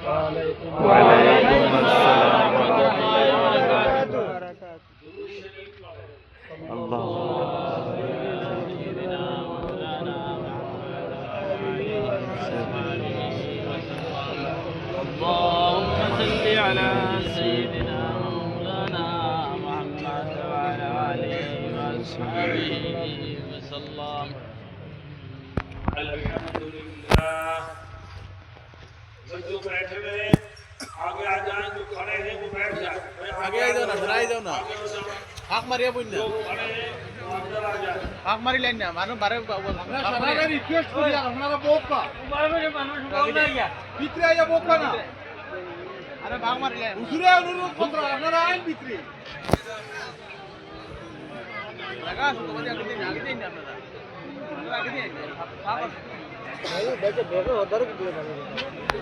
وعليكم السلام ورحمة الله وبركاته. اللهم صل على سيدنا مولانا محمد وعلى آله وصحبه وسلم. الحمد لله. जो बैठे हुए आगे आ जाए, जो खड़े हैं वो बैठ जाए। आगे आ जाओ ना, सर आ जाओ ना। हाक मारिया बोल ना। जो खड़े हैं वो अंदर आ जाए। हाक मारी लाइन ना, मानो बारे আমরা সারা রিকোয়েস্ট করি আর আপনারা বোকা ভিতরে আইয়া বোকা না আরে ভাগ মারি লাइन হুজুরে অনুরোধ করতে আপনারা আইন ভিতরে লাগা তোমাদের আগে দিন আপনারা আগে দিন ভাগ